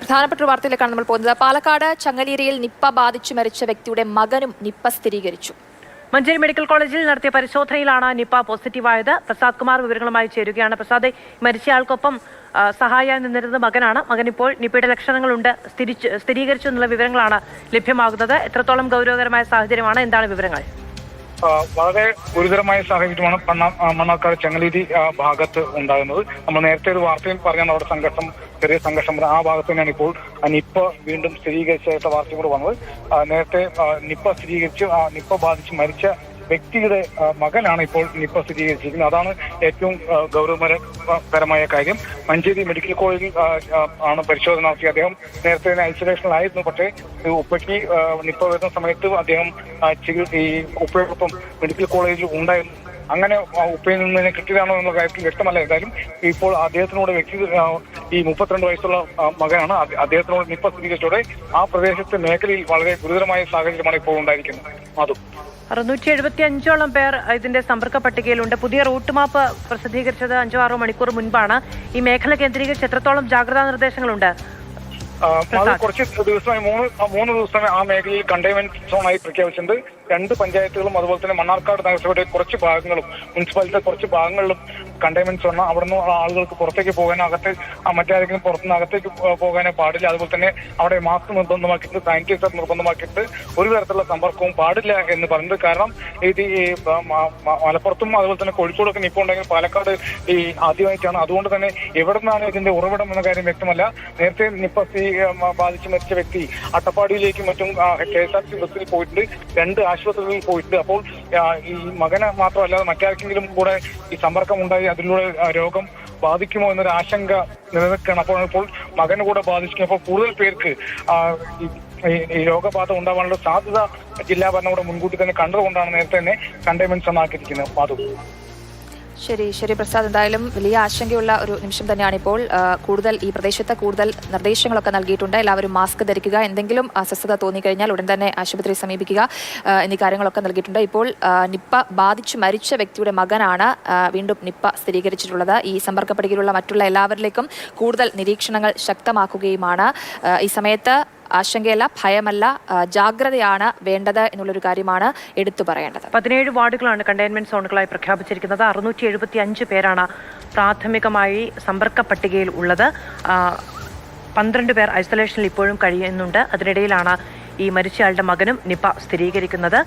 പ്രധാനപ്പെട്ട ഒരു വാർത്തയിലേക്കാണ് നമ്മൾ പോകുന്നത്. പാലക്കാട് ചങ്ങലേരിയിൽ നിപ്പ ബാധിച്ചു മരിച്ച വ്യക്തിയുടെ മകനും നിപ്പ സ്ഥിരീകരിച്ചു. മഞ്ചേരി മെഡിക്കൽ കോളേജിൽ നടത്തിയ പരിശോധനയിലാണ് നിപ്പ പോസിറ്റീവായത്. പ്രസാദ് കുമാർ വിവരങ്ങളുമായി ചേരുകയാണ്. പ്രസാദ്, മരിച്ചയാൾക്കൊപ്പം സഹായിയായി നിന്നിരുന്ന മകനാണ്. മകൻ ഇപ്പോൾ നിപ്പയുടെ ലക്ഷണങ്ങളുണ്ട്, സ്ഥിരീകരിച്ചു എന്നുള്ള വിവരങ്ങളാണ് ലഭ്യമാകുന്നത്. എത്രത്തോളം ഗൗരവകരമായ സാഹചര്യമാണ്, എന്താണ് വിവരങ്ങൾ? വളരെ ഗുരുതരമായ സാഹചര്യമാണ് മണ്ണാർക്കാട് ചങ്ങലേരി ഭാഗത്ത് ഉണ്ടാകുന്നത്. നമ്മൾ നേരത്തെ ഒരു വാർത്തയിൽ പറഞ്ഞാൽ അവിടെ ചെറിയ സംഘർഷം ആ ഭാഗത്ത് തന്നെയാണ് ഇപ്പോൾ നിപ്പ വീണ്ടും സ്ഥിരീകരിച്ച വാർത്തയും കൂടെ വന്നത്. നേരത്തെ നിപ്പ സ്ഥിരീകരിച്ച് നിപ്പ ബാധിച്ച് മരിച്ച വ്യക്തിയുടെ മകനാണ് ഇപ്പോൾ നിപ്പ സ്ഥിരീകരിച്ചിരിക്കുന്നത്. അതാണ് ഏറ്റവും ഗൗരവകരമായ കാര്യം. മഞ്ചേരി മെഡിക്കൽ കോളേജിൽ ആണ് പരിശോധന നടത്തിയ അദ്ദേഹം നേരത്തെ തന്നെ ഐസൊലേഷനിലായിരുന്നു. പക്ഷേ ഉപ്പയ്ക്ക് നിപ്പ വരുന്ന സമയത്ത് അദ്ദേഹം ഈ ഉപ്പയോടൊപ്പം മെഡിക്കൽ കോളേജിൽ ഉണ്ടായിരുന്നു. അങ്ങനെ ഉപ്പയിൽ നിന്ന് തന്നെ കിട്ടിയതാണോ എന്നുള്ള കാര്യത്തിൽ വ്യക്തമല്ല. എന്തായാലും ഇപ്പോൾ അദ്ദേഹത്തിനോട് ഈ 32 വയസ്സുള്ള മകനാണ്. അദ്ദേഹത്തിനോട് നിപ്പ സ്ഥിരീകരിച്ചതോടെ ആ പ്രദേശത്തെ മേഖലയിൽ വളരെ ഗുരുതരമായ സാഹചര്യമാണ് ഇപ്പോൾ ഉണ്ടായിരിക്കുന്നത്. അതും 675ഓളം പേർ ഇതിന്റെ സമ്പർക്ക പട്ടികയിലുണ്ട്. പുതിയ റൂട്ട് മാപ്പ് പ്രസിദ്ധീകരിച്ചത് 5-6 മണിക്കൂർ മുൻപാണ്. ഈ മേഖല കേന്ദ്രീകരിച്ച് എത്രത്തോളം ജാഗ്രതാ നിർദ്ദേശങ്ങളുണ്ട്? കുറച്ച് ദിവസമായി മൂന്ന് ദിവസമായി ആ മേഖലയിൽ കണ്ടെയ്ൻമെന്റ് സോണായി പ്രഖ്യാപിച്ചിട്ടുണ്ട്. 2 പഞ്ചായത്തുകളും അതുപോലെ തന്നെ മണ്ണാർക്കാട് നഗരസഭയുടെ കുറച്ച് ഭാഗങ്ങളും മുനിസിപ്പാലിറ്റിയുടെ കുറച്ച് ഭാഗങ്ങളിലും കണ്ടെയ്ൻമെന്റ് സോൺ. അവിടെ നിന്ന് ആളുകൾക്ക് പുറത്തേക്ക് പോകാനോ മറ്റാരെങ്കിലും പുറത്തുനിന്ന് അകത്തേക്ക് പോകാനോ പാടില്ല. അതുപോലെ തന്നെ അവിടെ മാസ്ക് നിർബന്ധമാക്കിയിട്ട് സാനിറ്റൈസർ നിർബന്ധമാക്കിയിട്ട് ഒരു തരത്തിലുള്ള സമ്പർക്കവും പാടില്ല എന്ന് പറഞ്ഞത്. കാരണം ഇത് ഈ മലപ്പുറത്തും അതുപോലെ തന്നെ കോഴിക്കോടൊക്കെ നിപ്പ ഉണ്ടെങ്കിൽ പാലക്കാട് ഈ ആദ്യമായിട്ടാണ്. അതുകൊണ്ട് തന്നെ എവിടെ നിന്നാണ് ഇതിന്റെ ഉറവിടം എന്ന കാര്യം വ്യക്തമല്ല. നേരത്തെ നിപ്പ ബാധിച്ച് മരിച്ച വ്യക്തി അട്ടപ്പാടിയിലേക്കും മറ്റും KSRTC ബസ്സിൽ പോയിട്ടുണ്ട്, 2 ആശുപത്രികളിൽ പോയിട്ടുണ്ട്. അപ്പോൾ ഈ മകന് മാത്രമല്ലാതെ മറ്റാർക്കെങ്കിലും കൂടെ ഈ സമ്പർക്കം ഉണ്ടായി അതിലൂടെ രോഗം ബാധിക്കുമോ എന്നൊരു ആശങ്ക നിലനിൽക്കുകയാണ്. അപ്പോൾ ഇപ്പോൾ മകന് കൂടെ ബാധിക്കും. അപ്പോൾ കൂടുതൽ പേർക്ക് ഈ രോഗബാധ ഉണ്ടാവാനുള്ള സാധ്യത ജില്ലാ ഭരണകൂടം മുൻകൂട്ടി തന്നെ കണ്ടതുകൊണ്ടാണ് നേരത്തെ തന്നെ കണ്ടെയ്ൻമെന്റ് സോൺ ആക്കിയിരിക്കുന്നത്. ശരി പ്രസാദ്, എന്തായാലും വലിയ ആശങ്കയുള്ള ഒരു നിമിഷം തന്നെയാണ് ഇപ്പോൾ. ഈ പ്രദേശത്ത് കൂടുതൽ നിർദ്ദേശങ്ങളൊക്കെ നൽകിയിട്ടുണ്ട്. എല്ലാവരും മാസ്ക് ധരിക്കുക, എന്തെങ്കിലും അസ്വസ്ഥത തോന്നിക്കഴിഞ്ഞാൽ ഉടൻ തന്നെ ആശുപത്രിയെ സമീപിക്കുക എന്നീ കാര്യങ്ങളൊക്കെ നൽകിയിട്ടുണ്ട്. ഇപ്പോൾ നിപ്പ ബാധിച്ചു മരിച്ച വ്യക്തിയുടെ മകനാണ് വീണ്ടും നിപ്പ സ്ഥിരീകരിച്ചിട്ടുള്ളത്. ഈ സമ്പർക്ക പട്ടികയിലുള്ള മറ്റുള്ള എല്ലാവരിലേക്കും കൂടുതൽ നിരീക്ഷണങ്ങൾ ശക്തമാക്കുകയുമാണ്. ഈ സമയത്ത് ആശങ്കയല്ല, ഭയമല്ല, ജാഗ്രതയാണ് വേണ്ടത് എന്നുള്ളൊരു കാര്യമാണ് എടുത്തു പറയേണ്ടത്. 17 വാർഡുകളാണ് കണ്ടെയ്ൻമെന്റ് സോണുകളായി പ്രഖ്യാപിച്ചിരിക്കുന്നത്. 675 പേരാണ് പ്രാഥമികമായി സമ്പർക്ക പട്ടികയിൽ ഉള്ളത്. 12 പേർ ഐസൊലേഷനിൽ ഇപ്പോഴും കഴിയുന്നുണ്ട്. അതിനിടയിലാണ് ഈ മരിച്ചയാളുടെ മകനും നിപ്പ സ്ഥിരീകരിക്കുന്നത്.